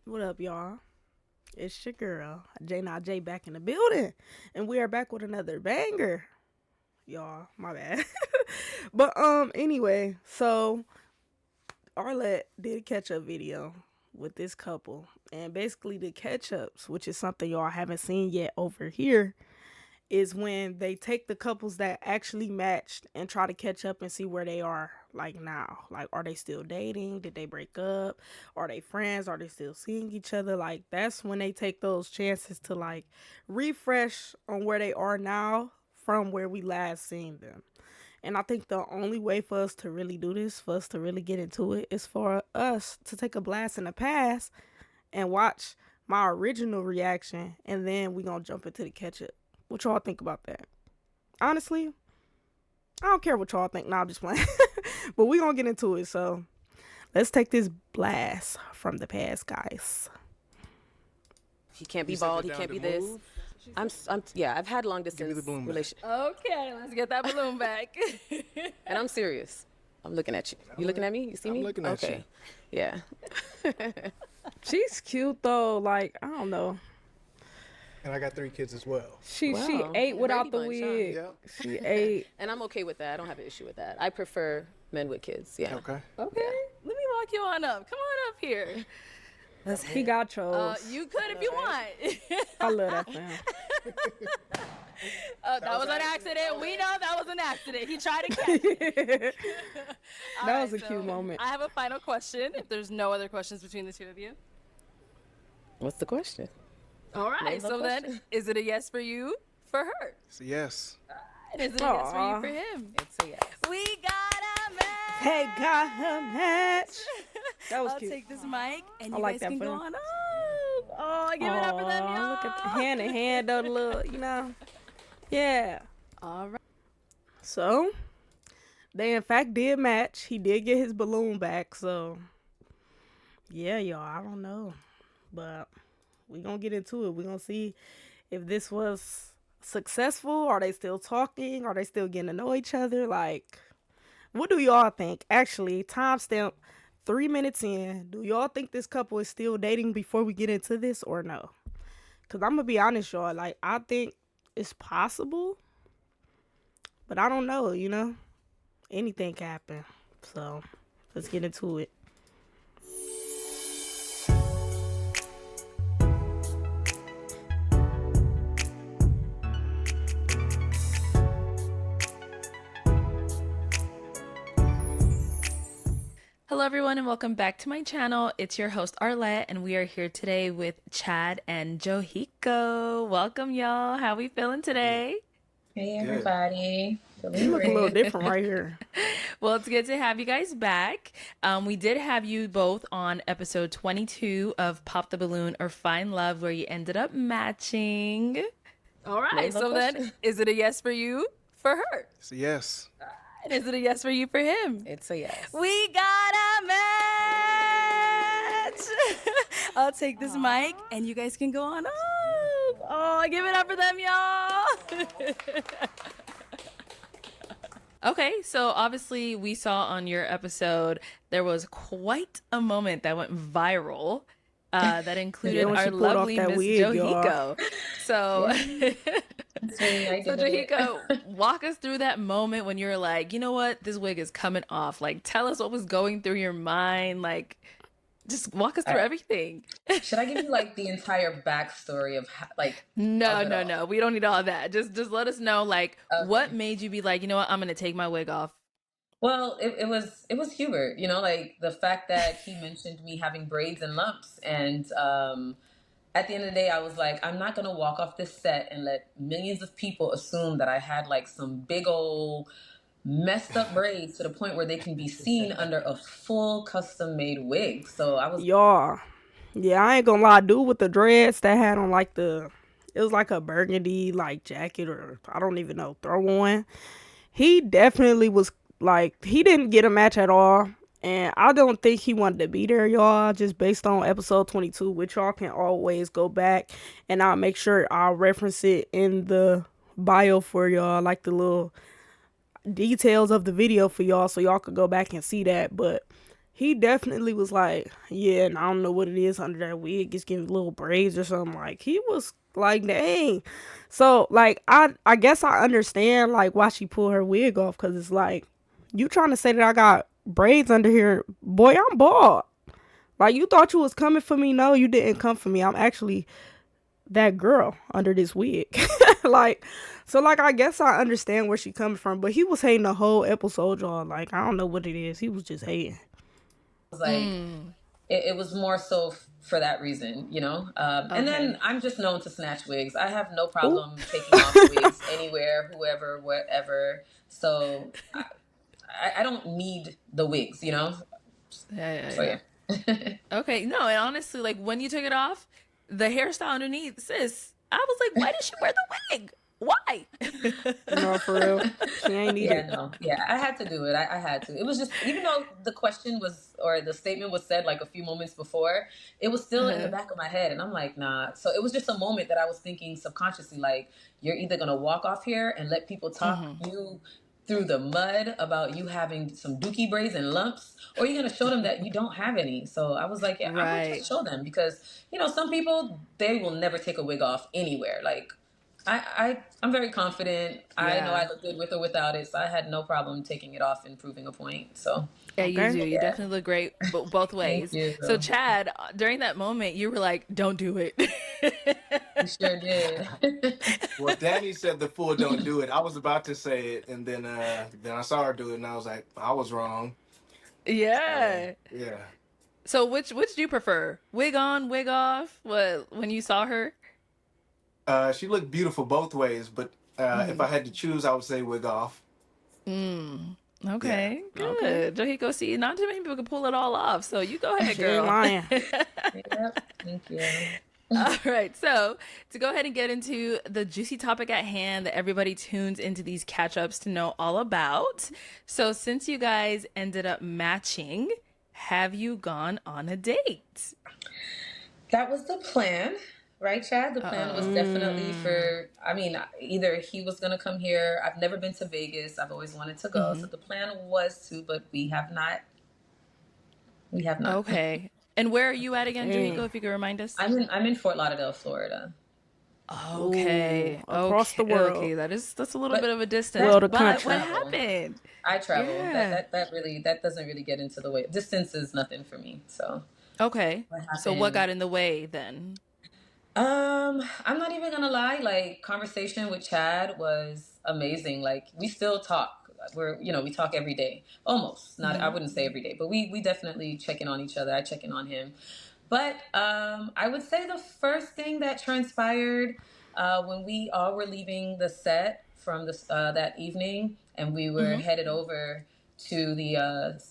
What up, y'all? It's your girl, JehnotJay, back in the building. And we are back with another banger. Y'all, my bad. But anyway, so Arlette did a catch-up video with this couple. And basically the catch-ups, which is something y'all haven't seen yet over here, is when they take the couples that actually matched and try to catch up and see where they are like now. Like, are they still dating? Did they break up? Are they friends? Are they still seeing each other? Like, that's when they take those chances to like refresh on where they are now from where we last seen them. And I think the only way for us to really do this, for us to really get into it, is for us to take a blast in the past and watch my original reaction, and then we gonna jump into the catch up. What y'all think about that? Honestly, I don't care what y'all think. Nah, I'm just playing. But we gonna get into it. So let's take this blast from the past, guys. He can't be bald. He can't be this. Yeah, I've had long distance relationship. Okay, let's get that balloon back. And I'm serious. I'm looking at you. You looking at me? You see me? I'm looking at you. Yeah. She's cute though. Like, I don't know. And I got 3 kids as well. She Wow. ate without the Brady Bunch, huh? wig. Yep. She ate. And I'm okay with that. I don't have an issue with that. I prefer men with kids. Yeah. Okay. Okay, let me walk you on up. Come on up here. He got chose. You could if you want. I love that for him. That was an accident. We know that was an accident. He tried to catch it. That was a cute moment. I have a final question. If there's no other questions between the two of you. What's the question? All right. No So then, question. is it a yes for you, for her? So yes. And is it a yes for Aw. you, for him? It's a yes. We got a match. Hey, got a match. That was I'll cute. take this mic, and I you like guys that can for go him. on up. Oh, give it up for them, Aw, y'all. look at the hand in hand though, the little, you know. Yeah. All right. So they in fact did match. He did get his balloon back. So yeah, y'all, I don't know, but we gonna get into it. We gonna see if this was successful. Are they still talking? Are they still getting to know each other? Like, what do y'all think? Actually, timestamp 3 minutes in. Do y'all think this couple is still dating before we get into this or no? Because I'm going to be honest, y'all. Like, I think it's possible, but I don't know, you know? Anything can happen. So, let's get into it. Hello, everyone, and welcome back to my channel. It's your host, Arlette, and we are here today with Chad and Johyko. Welcome, y'all. How we feeling today? Hey everybody. You look a little different right here. Well, it's good to have you guys back. We did have you both on episode 22 of Pop the Balloon or Find Love, where you ended up matching. All right, No so question. then, is it a yes for you, for her? So yes. And is it a yes for you, for him? It's a yes. We got a match. I'll take this mic, and you guys can go on up. Oh, give it up for them, y'all. Okay, so obviously we saw on your episode there was quite a moment that went viral that included when she our pulled off lovely that Miss wig, y'all. Johyko. So, So Johyko, walk us through that moment when you were like, you know what, this wig is coming off. Like, tell us what was going through your mind. Like, just walk us through everything. Should I give you like the entire backstory of how, like? No, of it all? no. We don't need all that. Just let us know, like, Okay. what made you be like, you know what, I'm gonna take my wig off. Well, it was Hubert. You know, like the fact that he mentioned me having braids and lumps, and at the end of the day, I was like, I'm not gonna walk off this set and let millions of people assume that I had like some big old messed up braids to the point where they can be seen under a full custom made wig. So I was Y'all. Yeah, I ain't gonna lie. Dude with the dreads that had on like it was like a burgundy like jacket, or I don't even know, throw on. He definitely was like, he didn't get a match at all. And I don't think he wanted to be there, y'all, just based on episode 22, which y'all can always go back and I'll make sure I'll reference it in the bio for y'all, like the little details of the video for y'all, so y'all could go back and see that. But he definitely was like, yeah, and I don't know what it is under that wig. It's giving little braids or something. Like, he was like, dang. So, like, I guess I understand, like, why she pulled her wig off, because it's like, you trying to say that I got braids under here. Boy, I'm bald. Like, you thought you was coming for me. No, you didn't come for me. I'm actually that girl under this wig. Like, so, like, I guess I understand where she coming from, but he was hating the whole episode, y'all. Like, I don't know what it is. He was just hating. Was like, it was more so for that reason, you know? And then I'm just known to snatch wigs. I have no problem taking off wigs anywhere, whoever, whatever. So I don't need the wigs, you know? Yeah. Okay, no, and honestly, like, when you took it off, the hairstyle underneath, sis, I was like, why did she wear the wig? Why? No, for real. She ain't need it. No. Yeah, I had to do it. I had to. It was just, even though the question was, or the statement was said like a few moments before, it was still in the back of my head. And I'm like, nah. So it was just a moment that I was thinking subconsciously, like, you're either going to walk off here and let people talk you through the mud about you having some dookie braids and lumps, or you're going to show them that you don't have any. So I was like, yeah, I'm going to just show them, because, you know, some people, they will never take a wig off anywhere. Like, I'm very confident. I know I look good with or without it, so I had no problem taking it off and proving a point. So yeah, you do. You definitely look great both ways. So Chad, during that moment, you were like, "Don't do it." You sure did. Well, Danny said the fool don't do it. I was about to say it, and then I saw her do it, and I was like, I was wrong. Yeah. Yeah. So which do you prefer? Wig on, wig off? What, when you saw her? She looked beautiful both ways, but if I had to choose, I would say wig off. Okay, good. Johyko, see, not too many people can pull it all off, so you go ahead, She ain't girl. lying. Yep. Thank you. All right, so to go ahead and get into the juicy topic at hand that everybody tunes into these catch-ups to know all about. So since you guys ended up matching, have you gone on a date? That was the plan, right, Chad? The plan was definitely for, I mean, either he was going to come here. I've never been to Vegas. I've always wanted to go. So the plan was to, but we have not. We have not. Okay. And where are you at again, Johyko, if you could remind us? I'm in Fort Lauderdale, Florida. Okay. Ooh, across the world. Okay, that's a little bit of a distance. Well, the but country. what happened? I travel. Yeah. That doesn't really get into the way. Distance is nothing for me. So Okay. So what happened? got in the way then? I'm not even gonna lie, like, conversation with Chad was amazing. Like, we still talk. We talk every day. Almost. Not I wouldn't say every day, but we definitely check in on each other. I check in on him. But I would say the first thing that transpired when we all were leaving the set from that evening, and we were headed over to the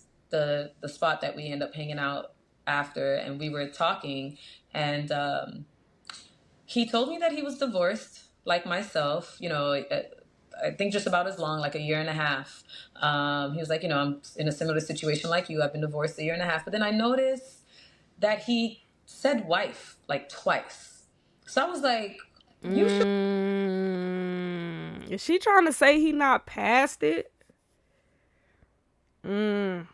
spot that we end up hanging out after, and we were talking, and he told me that he was divorced, like myself. I think just about as long, like a year and a half. He was like, I'm in a similar situation like you. I've been divorced a year and a half. But then I noticed that he said wife like twice. So I was like, you sure? Is she trying to say he not past it? Dang,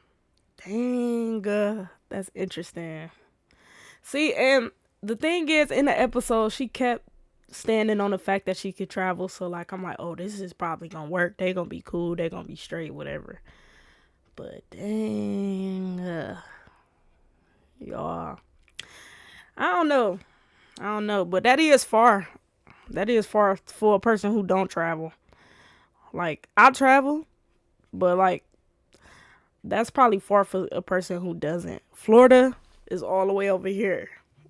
that's interesting. See, and the thing is, in the episode, she kept standing on the fact that she could travel. So, like, I'm like, oh, this is probably gonna work. They gonna be cool. They gonna be straight, whatever. But dang, y'all, I don't know. But that is far. That is far for a person who don't travel. Like, I travel, but like, that's probably far for a person who doesn't. Florida is all the way over here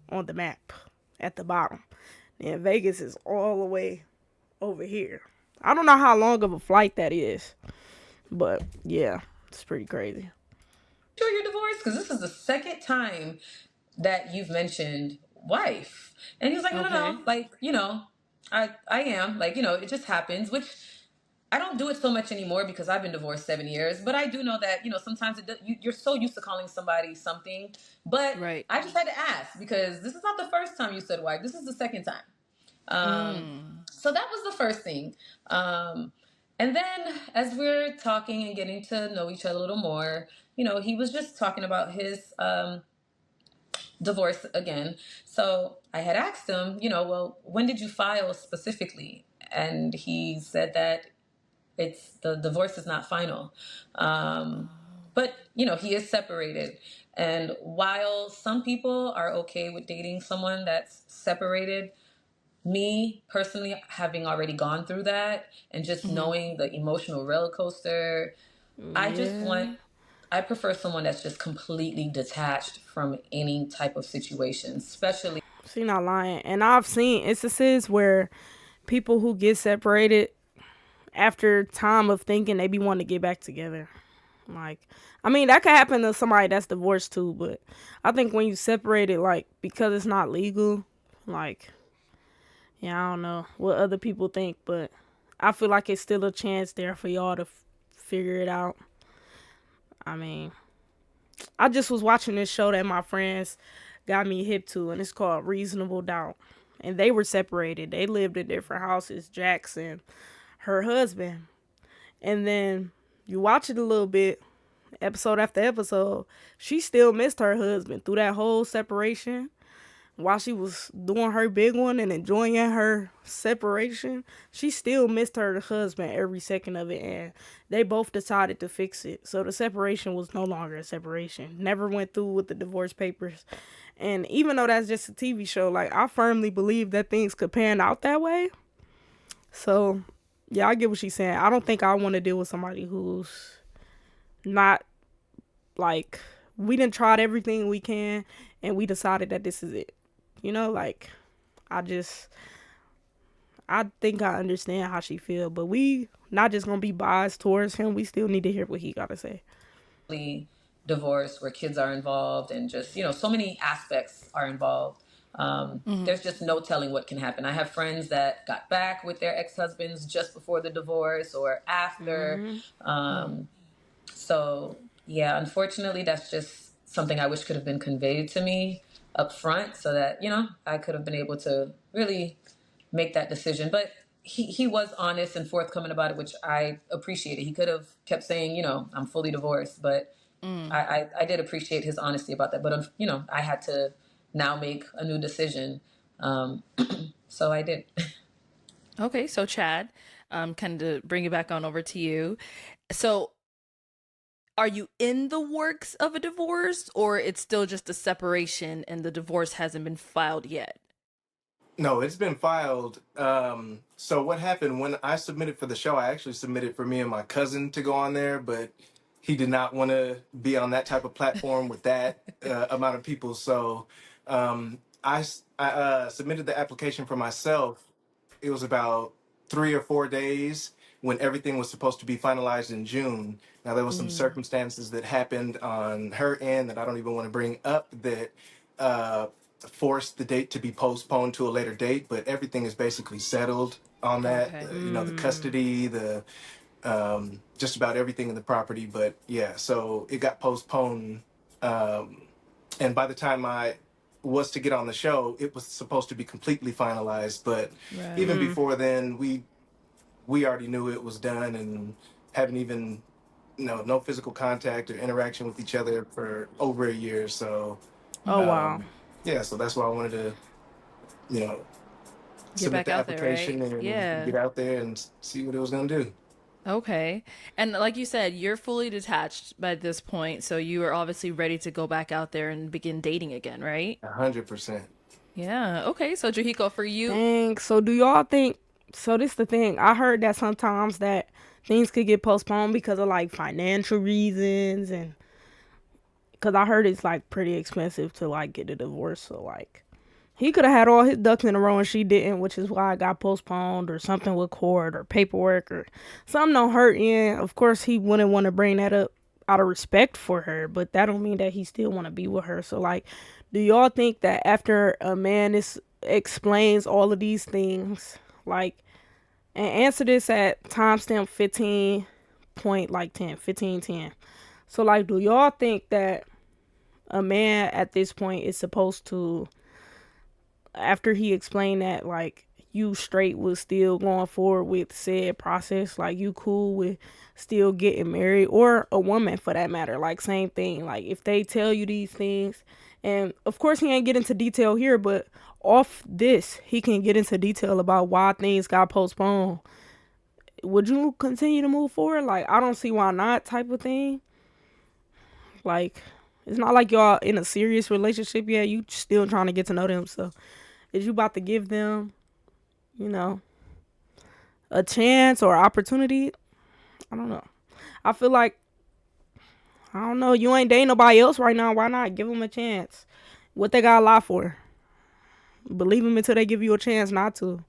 on the map at the bottom. And Vegas is all the way over here. I don't know how long of a flight that is. But yeah, it's pretty crazy. Sure you're divorced? Because this is the second time that you've mentioned wife. And he was like, no. Like, I am. Like, it just happens, which I don't do it so much anymore because I've been divorced 7 years. But I do know that, sometimes you're so used to calling somebody something. But I just had to ask, because this is not the first time you said wife. This is the second time. So that was the first thing. And then as we're talking and getting to know each other a little more, he was just talking about his divorce again. So I had asked him, well, when did you file specifically? And he said that the divorce is not final. But, he is separated. And while some people are okay with dating someone that's separated, me personally, having already gone through that and just knowing the emotional roller coaster, Yeah. I prefer someone that's just completely detached from any type of situation, especially. She not lying. And I've seen instances where people who get separated after time of thinking they be wanting to get back together. Like, I mean, that could happen to somebody that's divorced too, but I think when you separate it, like, because it's not legal, like, yeah, I don't know what other people think, but I feel like it's still a chance there for y'all to figure it out. I mean, I just was watching this show that my friends got me hip to, and it's called Reasonable Doubt. And they were separated. They lived in different houses, Jackson, her husband. And then you watch it a little bit, episode after episode, she still missed her husband through that whole separation. While she was doing her big one and enjoying her separation, she still missed her husband every second of it, and they both decided to fix it. So the separation was no longer a separation. Never went through with the divorce papers. And even though that's just a TV show, like, I firmly believe that things could pan out that way. So yeah, I get what she's saying. I don't think I want to deal with somebody who's not, like, we done tried everything we can and we decided that this is it. Like, I think I understand how she feel, but we not just gonna be biased towards him. We still need to hear what he gotta say. Divorce where kids are involved and just, so many aspects are involved. There's just no telling what can happen. I have friends that got back with their ex-husbands just before the divorce or after. So yeah, unfortunately, that's just something I wish could have been conveyed to me up front so that, I could have been able to really make that decision. But he was honest and forthcoming about it, which I appreciated. He could have kept saying, I'm fully divorced, but I did appreciate his honesty about that. But, I had to now make a new decision. So I did. Okay, so Chad, kind of bring it back on over to you. So are you in the works of a divorce, or it's still just a separation and the divorce hasn't been filed yet? No, it's been filed. So what happened when I submitted for the show? I actually submitted for me and my cousin to go on there, but he did not want to be on that type of platform with that amount of people. So I submitted the application for myself. It was about 3 or 4 days when everything was supposed to be finalized in June. Now there was some circumstances that happened on her end that I don't even want to bring up that forced the date to be postponed to a later date, but everything is basically settled on that. Okay. The custody, the just about everything in the property. But yeah, so it got postponed. And by the time I was to get on the show, it was supposed to be completely finalized. But even before then, we already knew it was done and haven't even no physical contact or interaction with each other for over a year. So Oh wow. yeah, so that's why I wanted to, Get submit back the out there, right? application and Yeah. get out there and see what it was gonna do. Okay. And like you said, you're fully detached by this point, so you are obviously ready to go back out there and begin dating again, right? 100%. Yeah. Okay. So Johyko, for you, Dang. So do y'all think? So this the thing. I heard that sometimes that things could get postponed because of like financial reasons, and because I heard it's like pretty expensive to like get a divorce. So like he could have had all his ducks in a row and she didn't, which is why it got postponed or something with court or paperwork or something on her end. Of course, he wouldn't want to bring that up out of respect for her, but that don't mean that he still want to be with her. So like, do y'all think that after a man explains all of these things, like, and answer this at timestamp 15 point like 10, 15:10. So like, do y'all think that a man at this point is supposed to, after he explained that, like, you straight with still going forward with said process. Like, you cool with still getting married, or a woman for that matter. Like, same thing. Like, if they tell you these things, and of course he ain't get into detail here, but off this he can get into detail about why things got postponed. Would you continue to move forward? Like, I don't see why not, type of thing. Like, it's not like y'all in a serious relationship yet. You still trying to get to know them. So is you about to give them, you know, a chance or opportunity? I don't know. I feel like, I don't know, you ain't dating nobody else right now. Why not give them a chance? What they got to lie for? Believe them until they give you a chance not to.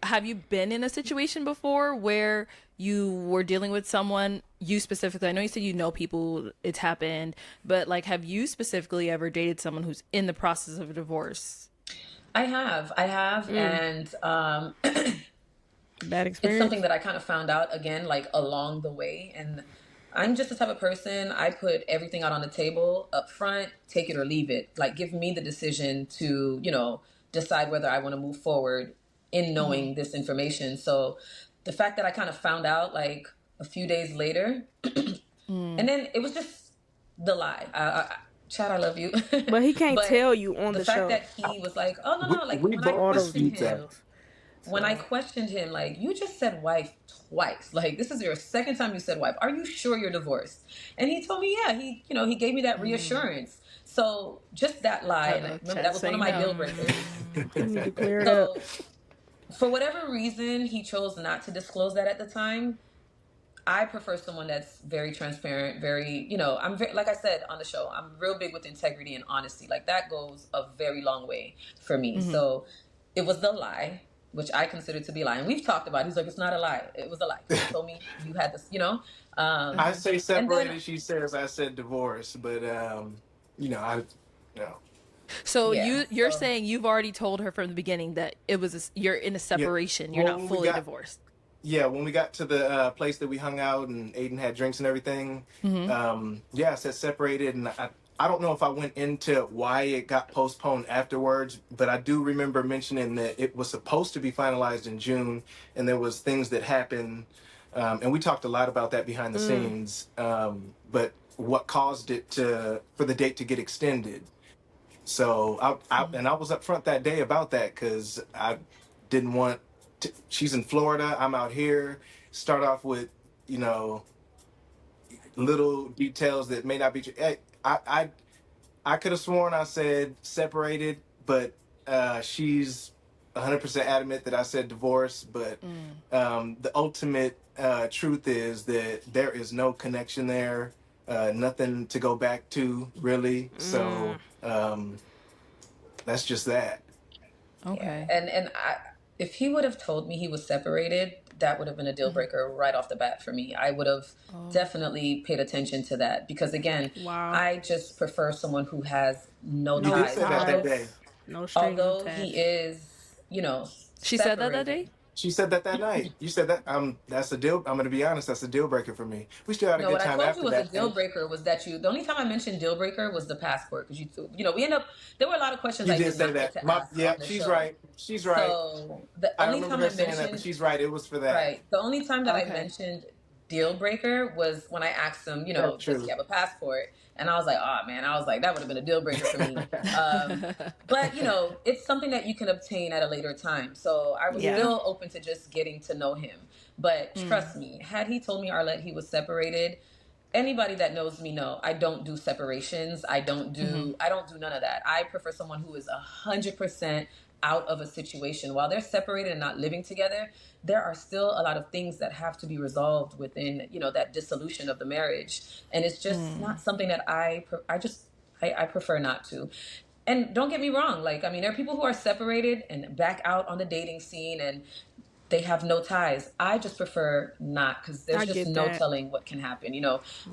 Have you been in a situation before where you were dealing with someone, you specifically, I know you said you know people, it's happened, but like, have you specifically ever dated someone who's in the process of a divorce? I have, and Bad it's experience. something that I kind of found out again, like along the way. And I'm just the type of person, I put everything out on the table up front, take it or leave it. Like, give me the decision to, decide whether I want to move forward in knowing this information. So the fact that I kind of found out like a few days later, and then it was just the lie. Chad, I love you. But he can't But tell you on the the fact show. that he was like, oh, no, like We when I both All those questioned dispute him, that. details. when I questioned him, like, you just said wife twice. Like, this is your second time you said wife. Are you sure you're divorced? And he told me, yeah. He gave me that reassurance. So just that lie, and I remember that was one of my deal breakers. You need to clear it up. So for whatever reason, he chose not to disclose that at the time. I prefer someone that's very transparent, very, I'm very, like I said on the show, I'm real big with integrity and honesty. Like, that goes a very long way for me. So it was the lie, which I consider to be a lie. And we've talked about it. He's like, it's not a lie. It was a lie. He told me you had this, I say and separated. then, She says I said divorce, but I no. So yeah. you're So, saying you've already told her from the beginning that you're in a Yeah. separation, you're Well, not fully divorced. Yeah, when we got to the place that we hung out and Aiden had drinks and everything, I said separated, and I don't know if I went into why it got postponed afterwards, but I do remember mentioning that it was supposed to be finalized in June, and there was things that happened, and we talked a lot about that behind the scenes. But what caused it for the date to get extended? So I was upfront that day about that because I didn't want. She's in Florida. I'm out here. Start off with, you know, little details that may not be true. I could have sworn I said separated, but she's 100% adamant that I said divorce. But the ultimate truth is that there is no connection there, nothing to go back to really. So that's just that. Okay. yeah. And if he would have told me he was separated, that would have been a deal breaker right off the bat for me. I would have definitely paid attention to that because, again, Wow. I just prefer someone who has no You No did ties. say that Although, day. No strings although attached. he is, She said that separated. day? She said that night. You said that. That's a deal. I'm gonna be honest. That's a deal breaker for me. We still had a No, good what I time told you after was a that. deal breaker was that the only time I mentioned deal breaker was the passport because we end up, there were a lot of questions You I did did say not get that. to ask Yeah, on the she's show. right. She's right. So the I only remember time her I saying that, but mentioned, she's right. It was for that. right, the only time that I Okay. mentioned deal breaker was when I asked him, That's does he true. have a passport? And I was like, oh man, I was like, that would have been a deal breaker for me. But it's something that you can obtain at a later time. So I was Yeah. still open to just getting to know him. But trust me, had he told me, Arlette, he was separated, anybody that knows me know I don't do separations. I don't do none of that. I prefer someone who is 100% out of a situation. While they're separated and not living together, there are still a lot of things that have to be resolved within, that dissolution of the marriage. And it's just not something that I prefer not to. And don't get me wrong, like, I mean, there are people who are separated and back out on the dating scene and they have no ties. I just prefer not because there's I just get no that. telling what can happen.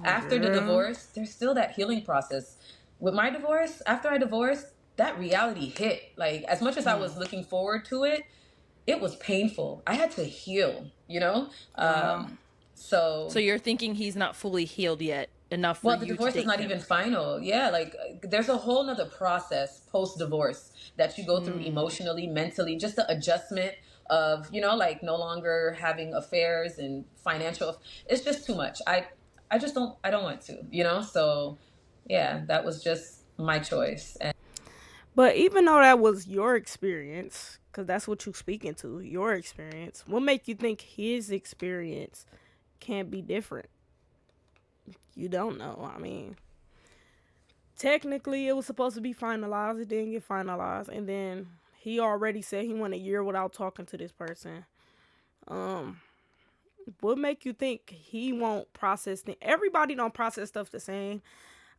After the Girl. divorce, there's still that healing process. With my divorce, after I divorced, that reality hit. Like, as much as I was looking forward to it, it was painful. I had to heal, Wow. So So you're thinking he's not fully healed yet enough for Well, the you to divorce is date not him? even final. Yeah, like there's a whole nother process post divorce that you go through emotionally, mentally, just the adjustment of, like no longer having affairs and financial. It's just too much. I just I don't want to, So yeah, that was just my choice. And But even though that was your experience, because that's what you speaking to, your experience, what make you think his experience can't be different? You don't know. I mean, technically, it was supposed to be finalized. It didn't get finalized, and then he already said he went a year without talking to this person. Um, what make you think he won't process things? Everybody don't process stuff the same.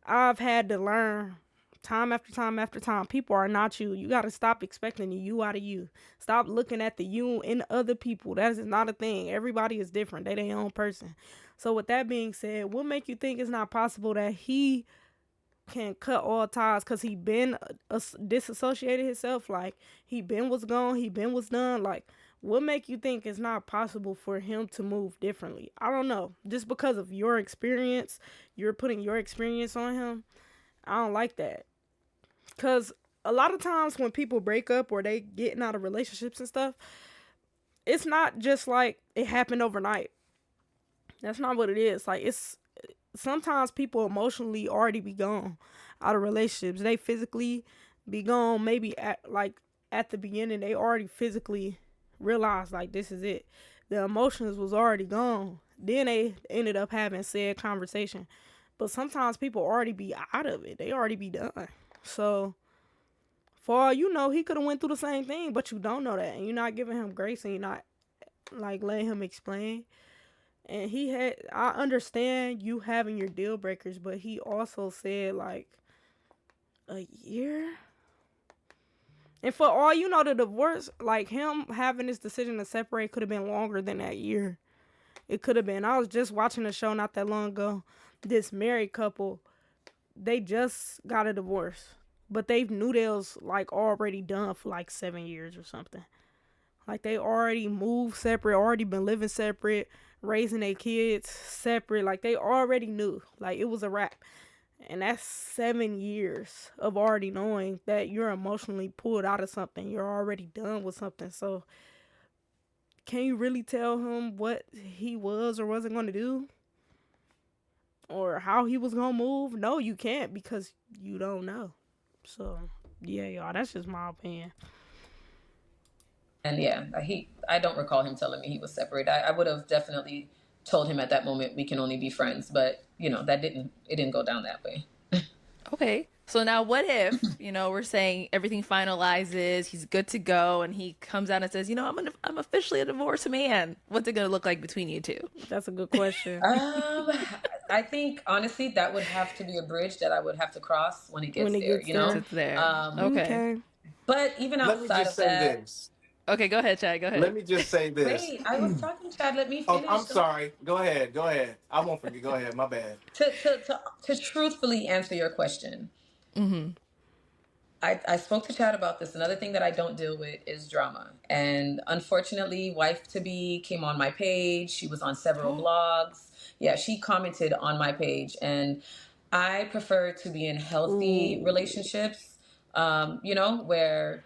I've had to learn time after time after time. People are not you. You got to stop expecting the you out of you. Stop looking at the you in other people. That is not a thing. Everybody is different. They their own person. So with that being said, what make you think it's not possible that he can cut all ties because he been disassociated himself? Like he been was gone, he been was done. Like what make you think it's not possible for him to move differently? I don't know. Just because of your experience, you're putting your experience on him. I don't like that. Because a lot of times when people break up or they getting out of relationships and stuff, it's not just like it happened overnight. That's not what it is. Like it's sometimes people emotionally already be gone out of relationships. They physically be gone. Maybe at the beginning they already physically realized like this is it. The emotions was already gone. Then they ended up having said conversation. But sometimes people already be out of it. They already be done. So for all you know, he could have went through the same thing, but you don't know that, and you're not giving him grace, and you're not like letting him explain. And I understand you having your deal breakers, but he also said like a year. And for all you know, the divorce, like him having this decision to separate, could have been longer than that year. It could have been. I was just watching a show not that long ago. This married couple, they just got a divorce, but they knew they was like already done for like 7 years or something. Like they already moved separate, already been living separate, raising their kids separate. Like they already knew, like it was a wrap. And that's 7 years of already knowing that you're emotionally pulled out of something. You're already done with something. So can you really tell him what he was or wasn't going to do? Or how he was going to move? No, you can't because you don't know. So, yeah, y'all, that's just my opinion. And yeah, I don't recall him telling me he was separate. I would have definitely told him at that moment we can only be friends, but it didn't go down that way. Okay. So now what if, we're saying everything finalizes, he's good to go, and he comes out and says, I'm officially a divorced man. What's it going to look like between you two? That's a good question. I think honestly that would have to be a bridge that I would have to cross when it gets When it there, gets there. It's there. Okay. But even Let me outside just of say that, this. Okay, go ahead, Chad. Go ahead. Let me just say this. wait, I was talking, Chad. Let me Oh, finish. I'm sorry. Go ahead. Go ahead. I won't forget. Go ahead. My bad. To truthfully answer your question, I spoke to Chad about this. Another thing that I don't deal with is drama. And unfortunately, wife to be came on my page. She was on several blogs. Yeah, she commented on my page. And I prefer to be in healthy relationships, where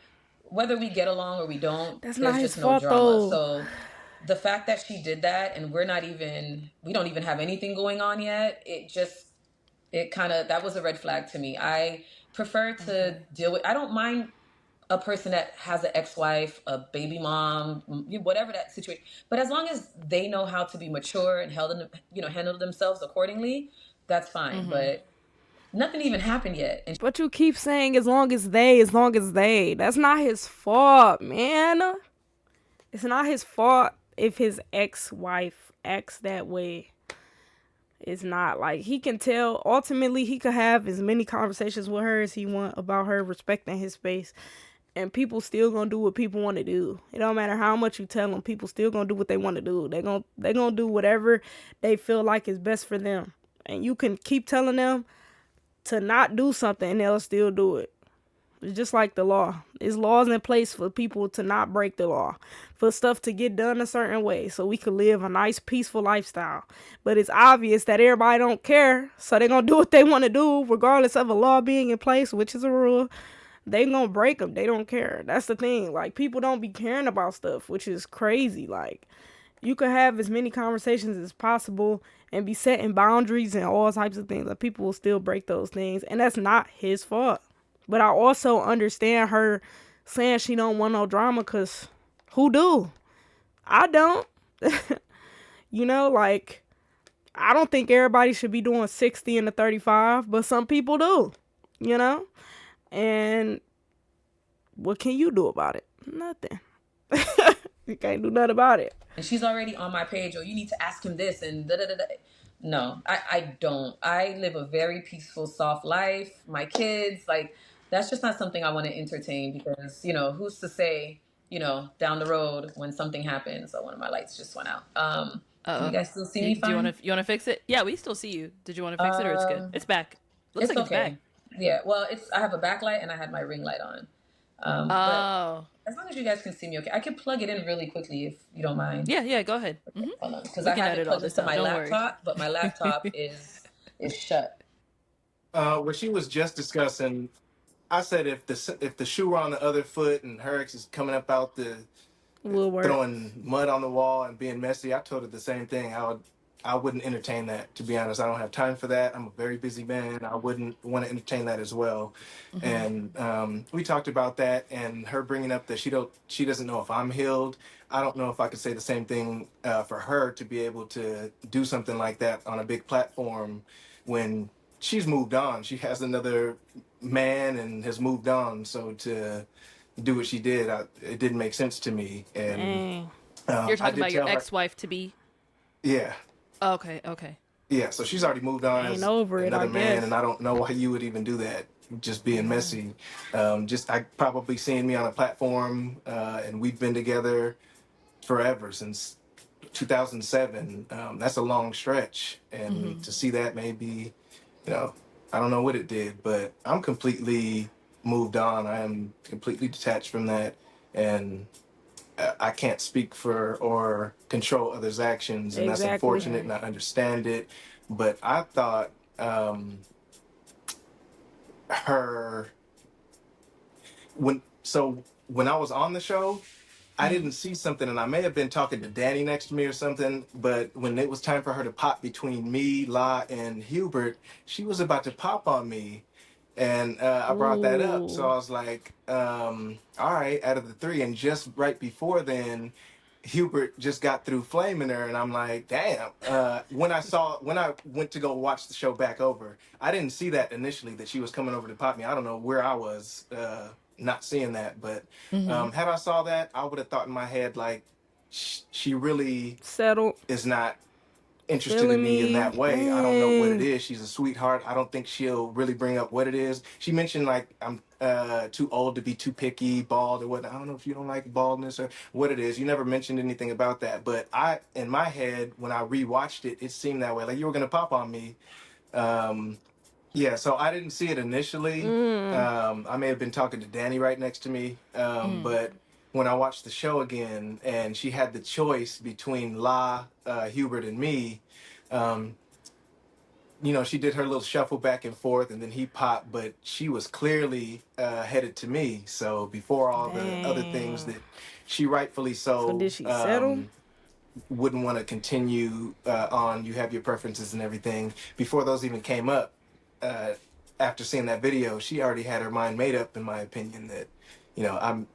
whether we get along or we don't, That's there's not his just no fault drama. though. So the fact that she did that and we don't even have anything going on yet, it kind of, that was a red flag to me. I prefer to deal with, I don't mind a person that has an ex-wife, a baby mom, whatever that situation, but as long as they know how to be mature and handle themselves accordingly, that's fine. But nothing even happened yet. And But you keep saying as long as they. That's not his fault, man. It's not his fault if his ex-wife acts that way. It's not like he can tell. Ultimately, he could have as many conversations with her as he want about her respecting his space, and people still gonna do what people want to do. It don't matter how much you tell them. People still gonna do what they want to do. They gonna do whatever they feel like is best for them. And you can keep telling them to not do something, and they'll still do it. It's just like the law. There's laws in place for people to not break the law, for stuff to get done a certain way so we could live a nice, peaceful lifestyle. But it's obvious that everybody don't care, so they're going to do what they want to do regardless of a law being in place, which is a rule. They going to break them. They don't care. That's the thing. Like, people don't be caring about stuff, which is crazy. Like, you could have as many conversations as possible and be setting boundaries and all types of things. Like, people will still break those things, and that's not his fault. But I also understand her saying she don't want no drama, because who do? I don't. You know, like, I don't think everybody should be doing 60 and a 35, but some people do, you know? And what can you do about it? Nothing. You can't do nothing about it. And she's already on my page, or you need to ask him this and da da da da. No, I don't. I live a very peaceful, soft life. My kids, like, that's just not something I want to entertain, because, you know, who's to say, you know, down the road when something happens. So one of my lights just went out. Can you guys still see me fine? Do you want to fix it? Yeah, we still see you. Did you want to fix it, or it's good? It's back. Looks it's like okay. It's back. Yeah, well, I have a backlight and I had my ring light on. But as long as you guys can see me okay, I can plug it in really quickly if you don't mind. Yeah, go ahead. Because I have it plugged into my laptop, but my laptop is shut. What she was just discussing, I said if the shoe were on the other foot and her ex is coming up out the throwing mud on the wall and being messy, I told her the same thing. I wouldn't entertain that, to be honest. I don't have time for that. I'm a very busy man. I wouldn't want to entertain that as well. And we talked about that, and her bringing up that she doesn't know if I'm healed. I don't know if I could say the same thing for her to be able to do something like that on a big platform when she's moved on. She has another man and has moved on. So to do what she did, it didn't make sense to me. And you're talking about your ex-wife to be? Yeah. Okay. Yeah, so she's already moved on as another man, and I don't know why you would even do that, just being messy. I probably seeing me on a platform, and we've been together forever, since 2007. That's a long stretch, and to see that, maybe, you know, I don't know what it did, but I'm completely moved on. I am completely detached from that, and I can't speak for or control others' actions, and that's unfortunate, and I understand it. But I thought when I was on the show, I didn't see something, and I may have been talking to Danny next to me or something, but when it was time for her to pop between me, La, and Hubert, she was about to pop on me. And I brought that up. So I was like, all right, out of the three. And just right before then, Hubert just got through flaming her. And I'm like, damn. When I went to go watch the show back over, I didn't see that initially, that she was coming over to pop me. I don't know where I was not seeing that. But had I saw that, I would have thought in my head, like, she really is not interested in me in that way. I don't know what it is. She's a sweetheart. I don't think she'll really bring up what it is. She mentioned, like, I'm too old to be too picky, bald or whatnot. I don't know if you don't like baldness or what it is. You never mentioned anything about that. But in my head, when I rewatched it, it seemed that way. Like, you were going to pop on me. Yeah, so I didn't see it initially. I may have been talking to Danny right next to me. But when I watched the show again, and she had the choice between La, Hubert, and me, you know, she did her little shuffle back and forth, and then he popped, but she was clearly headed to me. So before all the other things that she rightfully so did she settle? Wouldn't want to continue on, you have your preferences and everything, before those even came up, after seeing that video, she already had her mind made up, in my opinion, that, you know,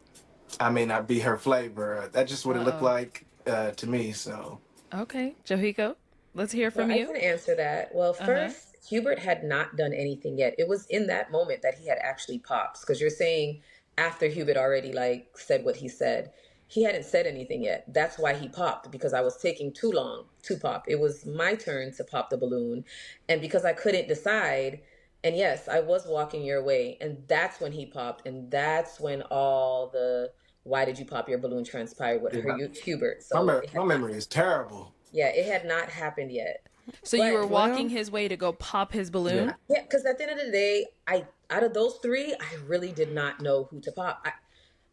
I may not be her flavor. That's just what it looked like to me. So okay, Johyko, let's hear from you. I can answer that. Well, first, Hubert had not done anything yet. It was in that moment that he had actually popped, because you're saying after Hubert already, like, said what he said. He hadn't said anything yet. That's why he popped, because I was taking too long to pop. It was my turn to pop the balloon, and because I couldn't decide. And yes, I was walking your way, and that's when he popped, and that's when all the "why did you pop your balloon" transpired with Hubert. So my memory is terrible. Yeah, it had not happened yet. So you were walking his way to go pop his balloon? Yeah, because at the end of the day, I out of those three, I really did not know who to pop.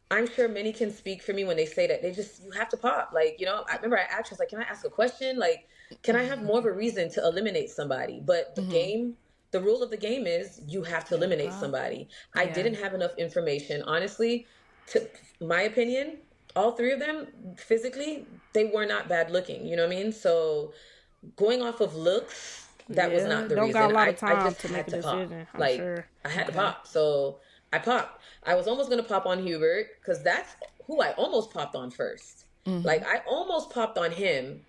I'm sure many can speak for me when they say that you have to pop. Like, I remember I asked, I was like, can I ask a question? Like, can I have more of a reason to eliminate somebody? But the rule of the game is you have to eliminate somebody. I didn't have enough information. Honestly, to my opinion, all three of them physically, they were not bad looking. You know what I mean? So going off of looks, that was not the don't reason. got a lot of I time just to had make a to pop. decision. I'm Like, sure. I had to pop. So I popped. I was almost going to pop on Hubert because that's who I almost popped on first. Like, I almost popped on him.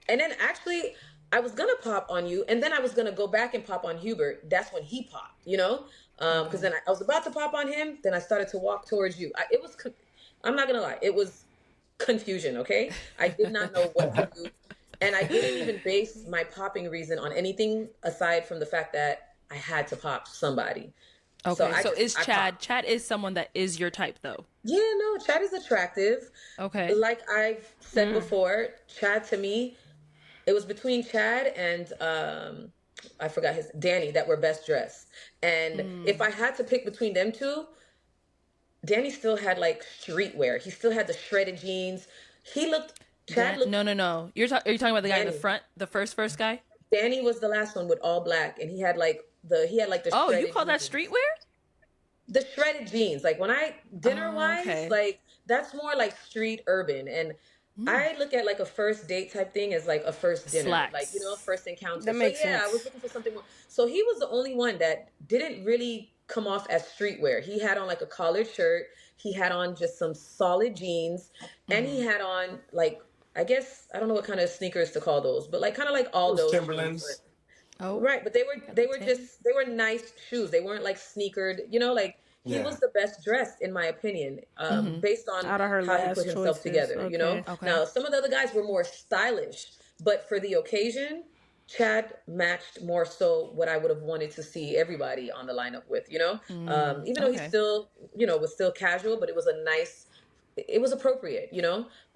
And then actually, I was going to pop on you. And then I was going to go back and pop on Hubert. That's when he popped, Because then I was about to pop on him. Then I started to walk towards you. I'm not going to lie. It was confusion, okay? I did not know what to do. And I didn't even base my popping reason on anything aside from the fact that I had to pop somebody. Okay, so is Chad? Chad is someone that is your type, though. Yeah, no, Chad is attractive. Okay. Like I've said before, Chad to me, it was between Chad and I forgot Danny that were best dressed. And if I had to pick between them two, Danny still had like streetwear. He still had the shredded jeans. He looked. Chad looked. No. Are you talking about the guy in Danny. the front, the first guy? Danny was the last one with all black, and he had like the Oh, shredded you call that jeans. streetwear? The shredded jeans. Like when dinner wise, like that's more like street urban. And I look at like a first date type thing as like a first dinner, Slacks. like first encounter. That makes sense. I was looking for something more. So he was the only one that didn't really come off as streetwear. He had on like a collared shirt. He had on just some solid jeans, and he had on like, I guess I don't know what kind of sneakers to call those, but like kind of like all those Timberlands. Oh, right. But they were nice shoes. They weren't like sneakered, like he was the best dressed in my opinion, based on Out of her how he last put himself choices. together, Okay. Now some of the other guys were more stylish, but for the occasion, Chad matched more so what I would have wanted to see everybody on the lineup with, even though he still, was still casual, but it was it was appropriate,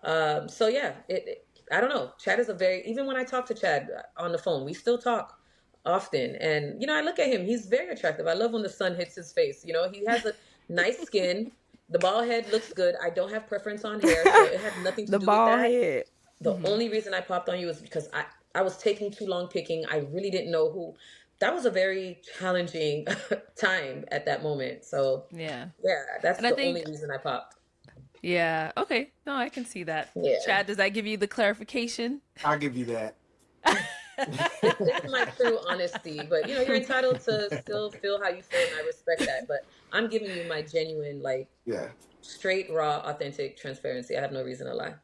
so yeah, I don't know. Chad is even when I talk to Chad on the phone, we still talk often. And, I look at him, he's very attractive. I love when the sun hits his face. He has a nice skin. The bald head looks good. I don't have preference on hair, so it had nothing to do with that. The bald head. The only reason I popped on you was because I was taking too long picking. I really didn't know who. That was a very challenging time at that moment. So yeah, that's the only reason I popped. Yeah. Okay. No, I can see that. Yeah. Chad, does that give you the clarification? I'll give you that. This is my true honesty, but you're entitled to still feel how you feel, and I respect that. But I'm giving you my genuine, straight, raw, authentic transparency. I have no reason to lie.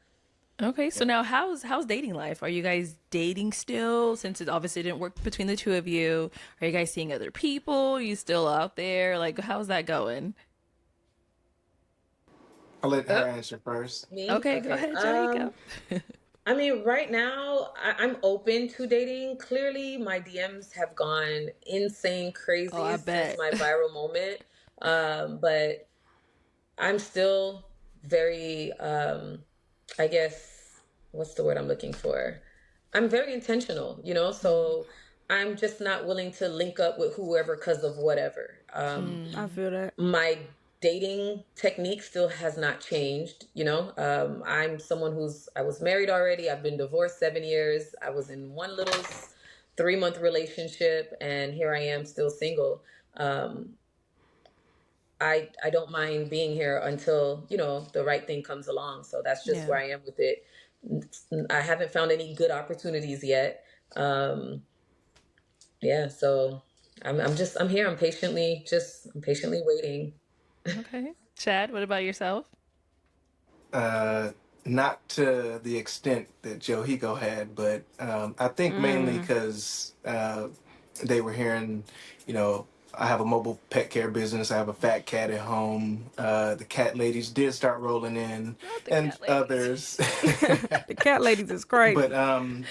Okay, so now how's dating life? Are you guys dating still? Since it obviously didn't work between the two of you, are you guys seeing other people? Are you still out there? Like, how's that going? I'll let her answer first. Me? Okay, go ahead, Johyko. I mean, right now, I'm open to dating. Clearly, my DMs have gone insane crazy since my viral moment. But I'm still very, I guess, what's the word I'm looking for? I'm very intentional, so I'm just not willing to link up with whoever because of whatever. I feel that. My dating technique still has not changed. I'm someone I was married already. I've been divorced 7 years. I was in one little 3-month relationship, and here I am still single. I don't mind being here until, the right thing comes along. So that's just where I am with it. I haven't found any good opportunities yet. So I'm here. I'm patiently waiting. Okay. Chad, what about yourself? Not to the extent that Johyko had, but I think mainly because they were hearing, I have a mobile pet care business. I have a fat cat at home. The cat ladies did start rolling in, and others. The cat ladies is crazy. But I'm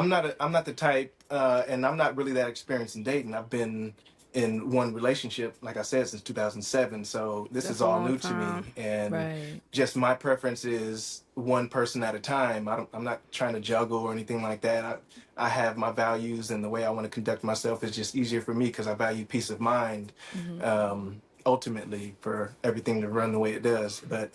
not the type, and I'm not really that experienced in dating. I've been in one relationship, like I said, since 2007. So this That's is a all long new to me, time. and Right. just my preference is one person at a time. I'm not trying to juggle or anything like that. I have my values, and the way I want to conduct myself is just easier for me because I value peace of mind. Ultimately, for everything to run the way it does. But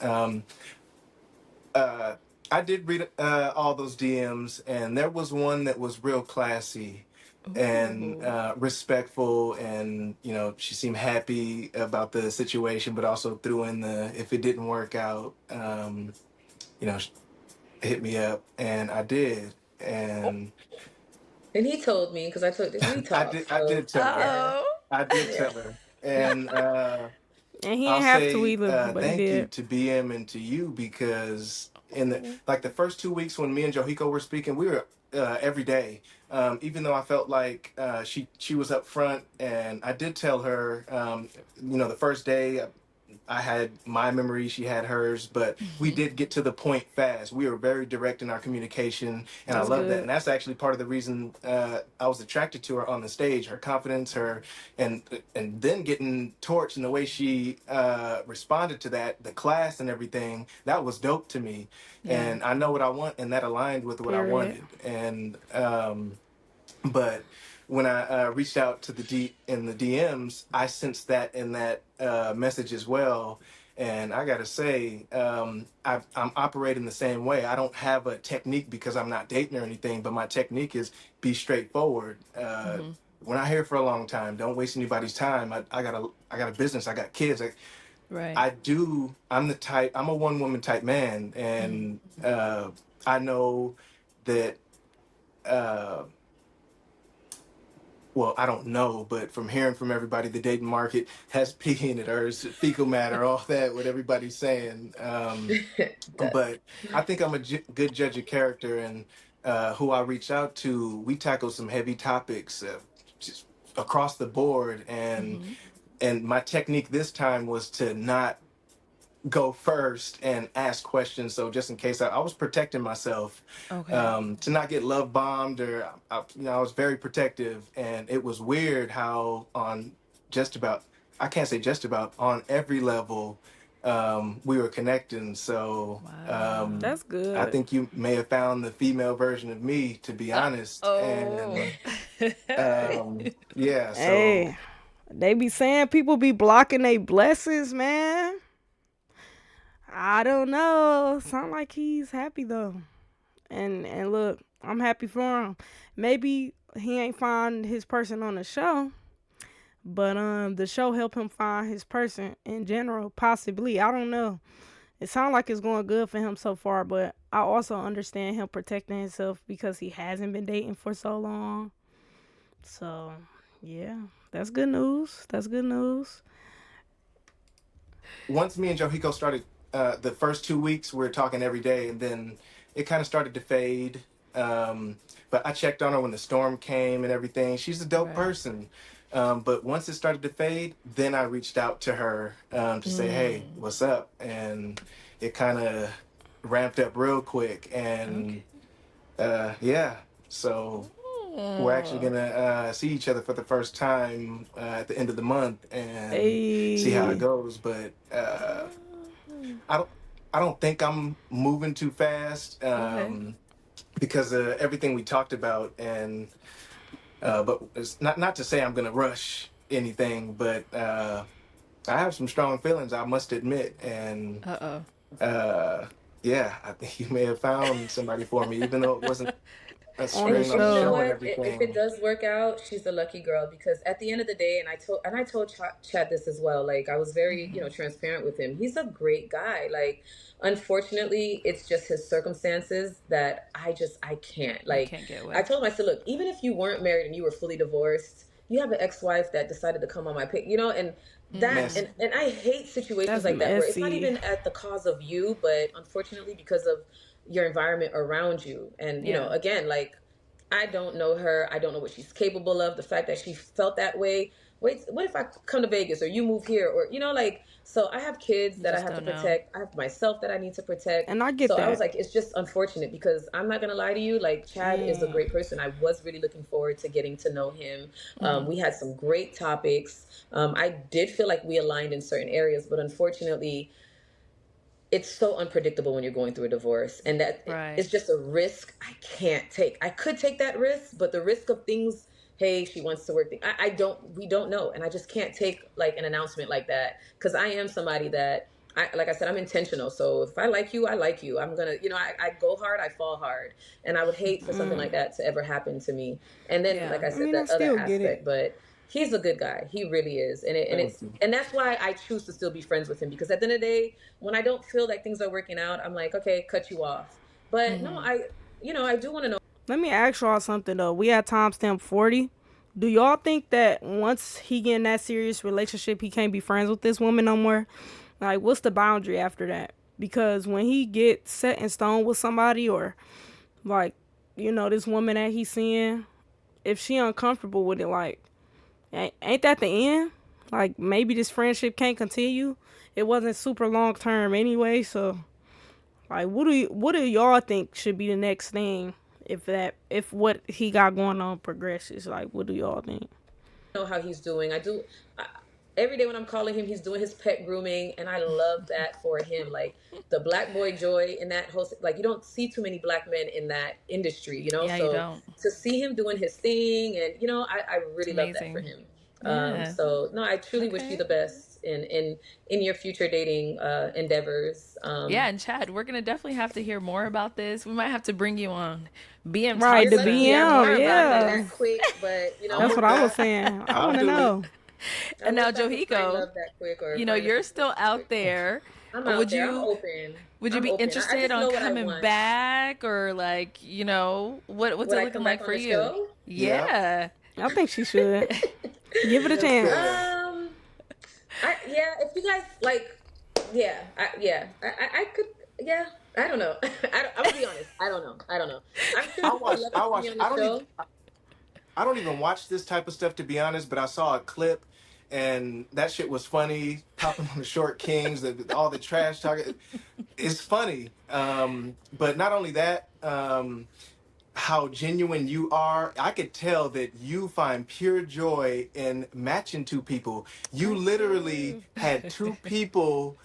uh, I did read all those DMs, and there was one that was real classy and Ooh. respectful, and she seemed happy about the situation, but also threw in the if it didn't work out, you know, hit me up, and I did, and And he told me because I told we I talked. did I So did tell her, yeah, Uh-oh. I did yeah. tell her, and And he I'll didn't have to say either, but he thank you did. to BM and to you because in the Oh. like the first 2 weeks when me and Johyko were speaking, we were every day. Even though I felt like she was up front, and I did tell her, the first day I had my memory, she had hers, but we did get to the point fast. We were very direct in our communication, and I That's love that. good. And that's actually part of the reason I was attracted to her on the stage. Her confidence, and then getting torched and the way she responded to that, the class and everything. That was dope to me, Yeah. and I know what I want, and that aligned with what I Period. wanted. And but when I reached out to in the DMs, I sensed that in that message as well. And I gotta say, I'm operating the same way. I don't have a technique because I'm not dating or anything, but my technique is be straightforward. We're not here for a long time. Don't waste anybody's time. I got a business. I got kids. Right. I'm the type. I'm a one woman type man, and I know that. Uh, well, I don't know, but from hearing from everybody, the dating market has peanut or fecal matter, all that, what everybody's saying. But I think I'm a good judge of character, and who I reach out to, we tackle some heavy topics just across the board, and my technique this time was to not go first and ask questions. So just in case, I was protecting myself Okay. to not get love bombed, or I was very protective. And it was weird how on just about, I can't say just about, on every level, we were connecting. So Wow. That's I good. think you may have found the female version of me, to be honest. Oh. And yeah, so Hey, they be saying people be blocking their blessings, man. I don't know. Sound like he's happy though. And look, I'm happy for him. Maybe he ain't find his person on the show, but the show helped him find his person in general. Possibly, I don't know. It sounds like it's going good for him so far, but I also understand him protecting himself because he hasn't been dating for so long. So, yeah, that's good news. That's good news. once me and Johyko started, the first 2 weeks we were talking every day, and then it kind of started to fade. Um, but I checked on her when the storm came and everything. She's a dope Right. person. But once it started to fade, then I reached out to her to say, "Hey, what's up?" And it kind of ramped up real quick. Okay. And yeah, so we're actually Oh. gonna see each other for the first time at the end of the month and see how it Hey, goes. But I don't I don't think I'm moving too fast Okay. because of everything we talked about. And but it's not to say I'm gonna rush anything, but I have some strong feelings, I must admit. And Uh-oh. uh, yeah, I think you may have found somebody for me, even though it wasn't a on the screen on And the you know show. show and what? If it everything. does work out, she's the lucky girl because at the end of the day, and I told Chad this as well. Like I was very transparent with him. He's a great guy. Like unfortunately, it's just his circumstances that I can't. You Like can't get I with. told him, I said, look, even if you weren't married and you were fully divorced, you have an ex-wife that decided to come on my pick, and that Messy. and I hate situations That's like that where it's not messy. even at the cause of you, but unfortunately because of your environment around you. And Yeah. again, like I don't know her. I don't know what she's capable of. The fact that she felt that way, wait, what if I come to Vegas or you move here, or like, so I have kids You that I just have to don't know. protect. I have myself that I need to protect. And I get So I was that. like, it's just unfortunate because I'm not gonna lie to you, like Chad is a great person. I was really looking forward to getting to know him. We had some great topics. I did feel like we aligned in certain areas, but unfortunately, it's so unpredictable when you're going through a divorce, and that Right. it's just a risk I can't take. I could take that risk, but the risk of things, hey, she wants to work, I don't, we don't know, and I just can't take like an announcement like that, because I am somebody that, like I said, I'm intentional. So if I like you, I like you. I'm gonna, I go hard, I fall hard, and I would hate for something like that to ever happen to me. And then, Yeah. like I I said, mean, I that other still get it. aspect, but he's a good guy. He really is, Thank you. and that's why I choose to still be friends with him, because at the end of the day, when I don't feel like things are working out, I'm like, okay, cut you off. But no, I do want to know. Let me ask y'all something though. We at timestamp 40. Do y'all think that once he get in that serious relationship, he can't be friends with this woman no more? Like, what's the boundary after that? Because when he gets set in stone with somebody, or like, this woman that he's seeing, if she uncomfortable with it, like, ain't that the end? Like, maybe this friendship can't continue. It wasn't super long term anyway, so like, what do y'all think should be the next thing if what he got going on progresses? Like, what do y'all think? Know how he's doing. Every day when I'm calling him, he's doing his pet grooming, and I love that for him. Like the black boy joy in that whole, like you don't see too many black men in that industry, Yeah, you So don't. to see him doing his thing, and I It's really love that for amazing. him. Yeah. So no, I truly wish you Okay. the best in your future dating endeavors. Yeah, and Chad, we're gonna definitely have to hear more about this. We might have to bring you on BM Right, You're Talks the to lucky hear I'm more BM, lucky I about moved yeah. this. that quick, but I'm That's with what I was that. saying. I I'll want to do it. know. I And now wish I could find Johyko, love that quick or find a you're still situation that out quick. there. I'm out Would there. I'm you open. would you I'm be open. I interested just on know what I coming want. back, or like, what's Would it I looking come like back on for the you? show? Yeah. Yeah. I think she should give it a Yes, chance. sir. Yeah. If you guys like, yeah, I could. Yeah, I don't know. I'm gonna be honest. I don't know. I don't know. I'm sure I people would watch. love to I see me watch. on the show. I don't even watch this type of stuff, to be honest. But I saw a clip, and that shit was funny. Popping on the short kings, all the trash talking. It's funny. But not only that. How genuine you are. I could tell that you find pure joy in matching two people. You I literally do. had two people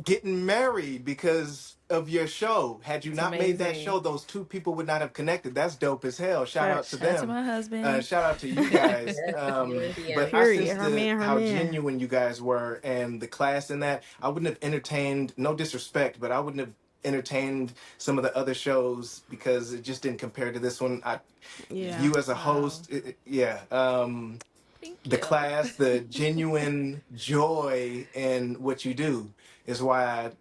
getting married because of your show. Had you It's not made that amazing. show, those two people would not have connected. That's dope as hell. Shout out to Facts. Shout out to them. my husband. Shout out to you guys. Yes, you and But DM. I Period. sensed Her man, her how man. genuine you guys were and the class in that. I wouldn't have entertained, no disrespect, but I wouldn't have entertained some of the other shows because it just didn't compare to this one. Yeah. You as a Wow. host, yeah. Thank The you. class, the genuine joy in what you do is why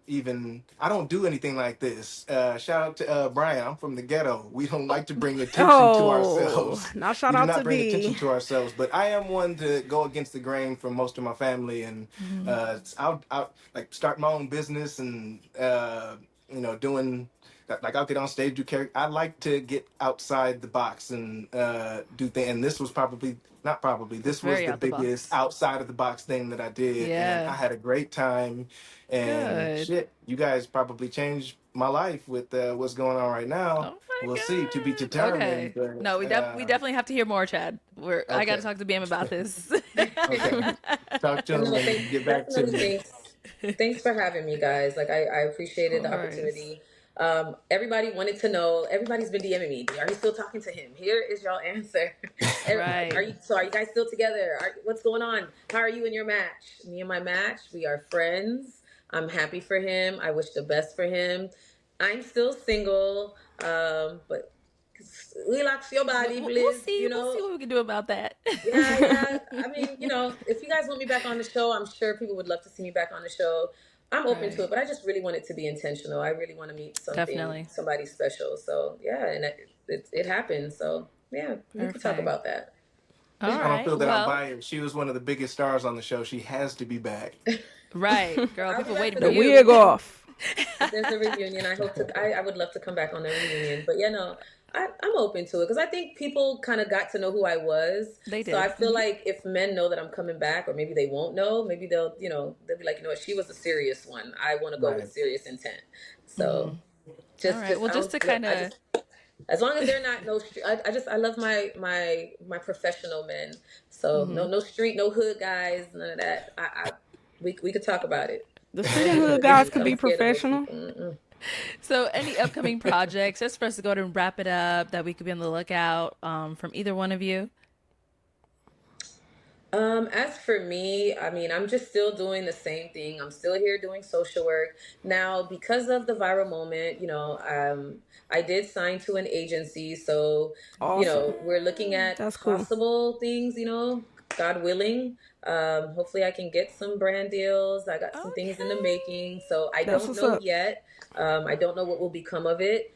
I don't do anything like this. Shout out to Brian. I'm from the ghetto. We don't like to bring attention to Oh, ourselves. now shout We do out not to bring attention B. to ourselves. But I am one to go against the grain for most of my family, and I'll like start my own business and doing. Like I'll get on stage, do character. I like to get outside the box and do things. And this was probably not probably. It's This was very the out the biggest box. outside of the box thing that I did, and I Yeah. had a great time. And Good. shit, you guys probably changed my life with what's going on right now. Oh my We'll see. To be God. determined. Okay. But No, we definitely have to hear more, Chad. I got to okay, talk to BM about this. okay. Talk to But him no, and get back to definitely me. thanks for having me, guys. Like I Of appreciated the course. opportunity. Everybody wanted to know. Everybody's been DMing me. Are you still talking to him? Here is y'all answer. Right. Are you guys still together? What's going on? How are you in your match? Me and my match, we are friends. I'm happy for him. I wish the best for him. I'm still single, but relax your body, We'll please. see. We'll see what we can do about that. Yeah, yeah. I mean, if you guys want me back on the show, I'm sure people would love to see me back on the show. I'm open to Right. it, but I just really want it to be intentional. I really want to meet Definitely. somebody special. So yeah, and it happens. So yeah, we can talk Perfect. about that. All I don't right. feel that I'm Well, biased. She was one of the biggest stars on the show. She has to be back. right, girl. I'll be People back waiting for for The the you. wig reunion. off. If there's a reunion, I would love to come back on the reunion. But yeah, no, I'm open to it because I think people kind of got to know who I was. They So I did. feel like if men know that I'm coming back, or maybe they won't know, maybe they'll be like, you know what, she was a serious one. I want to go with Right. serious intent. So All right. Well, I just don't, to yeah, kind I of. just as long as they're not no street. I love my professional men. So no street, no hood guys, none of that. We could talk about it. The I street don't and need no hood big. guys could I'm be scared of those professional. people. Mm-mm. So, any upcoming projects, just for us to go ahead and wrap it up, that we could be on the lookout from either one of you? As for me, I mean, I'm just still doing the same thing. I'm still here doing social work. Now, because of the viral moment, I did sign to an agency. So, Awesome. we're looking at That's cool. possible things, God willing. Hopefully I can get some brand deals. I got some things in the Okay. making. So I That's don't what's know up. yet. I don't know what will become of it.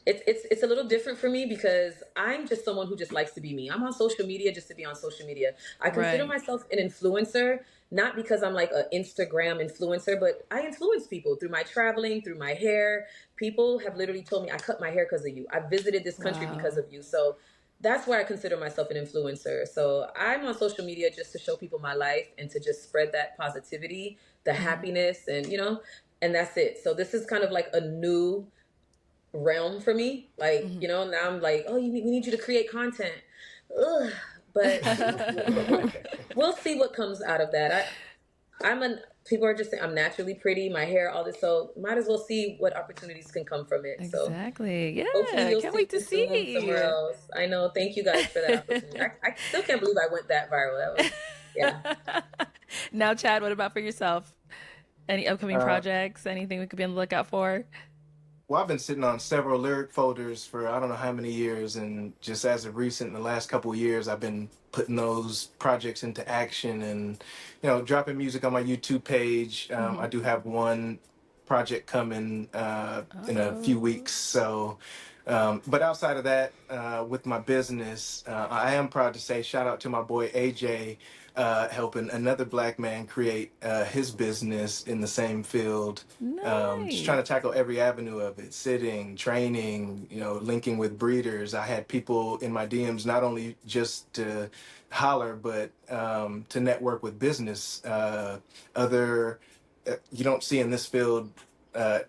It's a little different for me because I'm just someone who just likes to be me. I'm on social media just to be on social media. I consider Right. myself an influencer, not because I'm like an Instagram influencer, but I influence people through my traveling, through my hair. People have literally told me I cut my hair because of you. I visited this country because Wow. of you. So that's why I consider myself an influencer. So I'm on social media just to show people my life and to just spread that positivity, the happiness, and that's it. So this is kind of like a new realm for me. Like, now I'm like, oh, we need you to create content. Ugh. But we'll see what comes out of that. People are just saying I'm naturally pretty, my hair, all this. So might as well see what opportunities can come from it. So Exactly. hopefully Yeah. you'll Can't see wait to me soon somewhere see. else. I know. Thank you guys for that opportunity. I still can't believe I went that viral. That was, yeah. Now, Chad, what about for yourself? Any upcoming Uh, projects? Anything we could be on the lookout for? well, I've been sitting on several lyric folders for I don't know how many years, and just as of recent, in the last couple of years, I've been putting those projects into action and dropping music on my YouTube page. I do have one project coming in a few Oh, weeks, so. But outside of that, with my business, I am proud to say shout out to my boy AJ, helping another black man create his business in the same field. Just trying nice. to tackle every avenue of it: sitting, training, linking with breeders. I had people in my DMs not only just to holler, but to network with business. Other You don't see in this field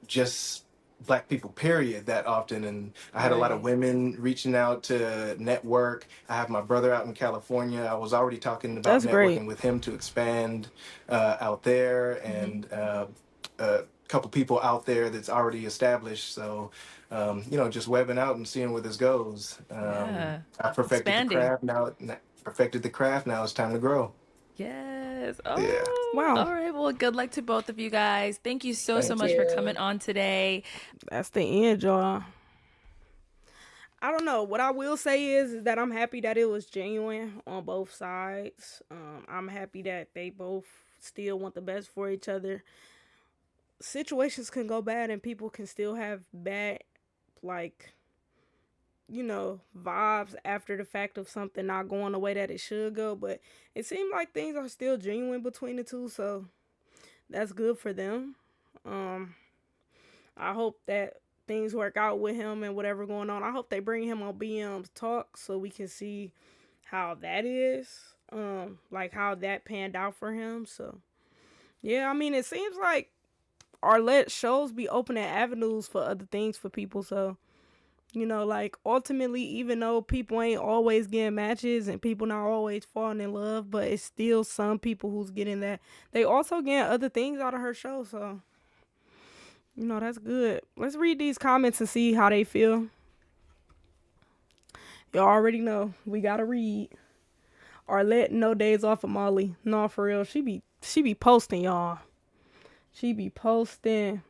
just black people period that often, and I had a lot of Right. women reaching out to network. I have my brother out in California. I was already talking about That's great. networking with him to expand out there, and a couple people out there that's already established. So just webbing out and seeing where this goes. Yeah. I perfected the Expanding. craft. Now it's time to grow. Yes. Yeah. Oh, Wow. all right. Well, good luck to both of you guys. Thank you so Thank Thank much you. for you. coming on today. That's the end, y'all. I don't know. What I will say is that I'm happy that it was genuine on both sides. I'm happy that they both still want the best for each other. Situations can go bad and people can still have bad, like, vibes after the fact of something not going the way that it should go. But it seemed like things are still genuine between the two. So that's good for them. Um, I hope that things work out with him and whatever going on. I hope they bring him on BM's talk so we can see how that is. Like how that panned out for him. So yeah, I mean it seems like Arlette shows be opening avenues for other things for people. So like ultimately, even though people ain't always getting matches and people not always falling in love, but it's still some people who's getting that. They also getting other things out of her show. So that's good. Let's read these comments and see how they feel. Y'all already know we gotta read. Arlette no days off of Molly. No, for real. She be posting, y'all. She be posting.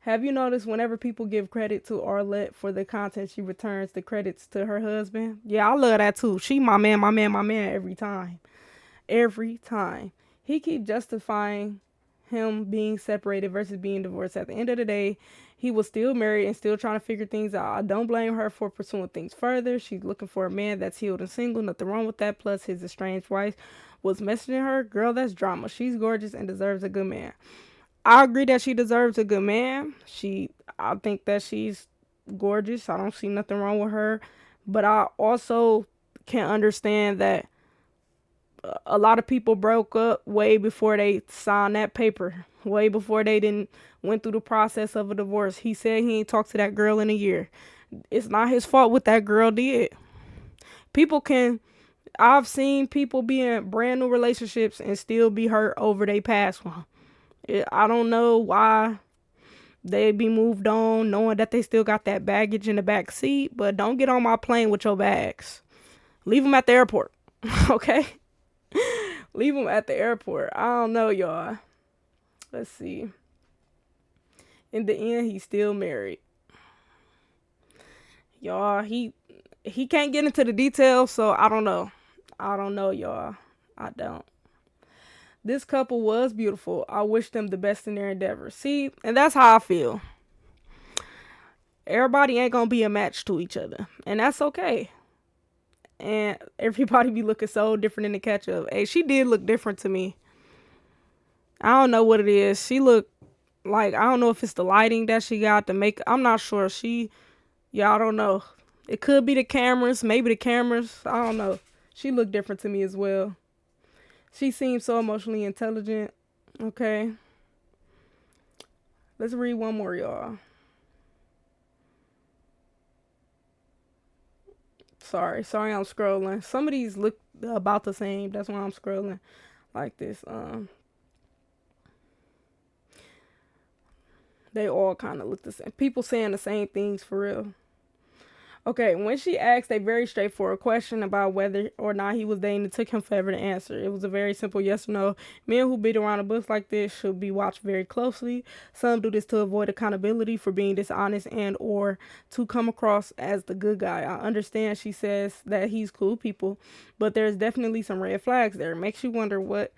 Have you noticed whenever people give credit to Arlette for the content, she returns the credits to her husband? Yeah, I love that too. She my man, my man, my man every time. Every time. He keep justifying him being separated versus being divorced. At the end of the day, he was still married and still trying to figure things out. I don't blame her for pursuing things further. She's looking for a man that's healed and single. Nothing wrong with that. Plus, his estranged wife was messaging her. Girl, that's drama. She's gorgeous and deserves a good man. I agree that she deserves a good man. I think that she's gorgeous. I don't see nothing wrong with her. But I also can understand that a lot of people broke up way before they signed that paper. Way before they didn't went through the process of a divorce. He said he ain't talked to that girl in a year. It's not his fault what that girl did. I've seen people be in brand new relationships and still be hurt over their past one. I don't know why they be moved on knowing that they still got that baggage in the back seat, but don't get on my plane with your bags. Leave them at the airport, okay? Leave them at the airport. I don't know, y'all. Let's see. In the end, he's still married. Y'all, he can't get into the details, so I don't know. I don't know, y'all. I don't. This couple was beautiful. I wish them the best in their endeavors. See, and that's how I feel. Everybody ain't gonna be a match to each other, and that's okay. And everybody be looking so different in the catch up. Hey, she did look different to me. I don't know what it is. She looked like, I don't know if it's the lighting that she got, the makeup. I'm not sure. I don't know. It could be the cameras, maybe the cameras. I don't know. She looked different to me as well. She seems so emotionally intelligent. Okay. Let's read one more, y'all. Sorry, I'm scrolling. Some of these look about the same. That's why I'm scrolling like this. They all kind of look the same. People saying the same things for real. Okay, when she asked a very straightforward question about whether or not he was dating, it took him forever to answer. It was a very simple yes or no. Men who beat around the bush like this should be watched very closely. Some do this to avoid accountability for being dishonest and or to come across as the good guy. I understand she says that he's cool people, but there's definitely some red flags there. It makes you wonder what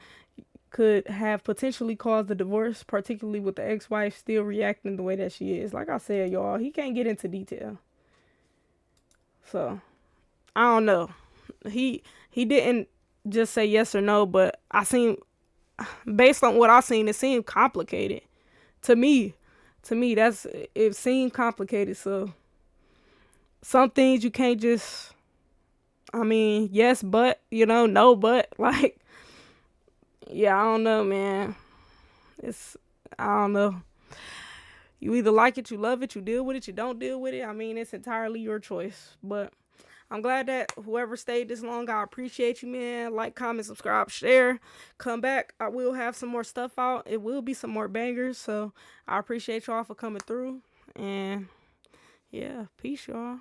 could have potentially caused the divorce, particularly with the ex-wife still reacting the way that she is. Like I said, y'all, he can't get into detail. So, I don't know. He didn't just say yes or no, but based on what I seen, it seemed complicated. To me, it seemed complicated. So, some things you can't just, yes, but, no, but, like, yeah, I don't know, man. I don't know. You either like it, you love it, you deal with it, you don't deal with it. It's entirely your choice. But I'm glad that whoever stayed this long, I appreciate you, man. Like, comment, subscribe, share. Come back. I will have some more stuff out. It will be some more bangers. So I appreciate y'all for coming through. And yeah, peace, y'all.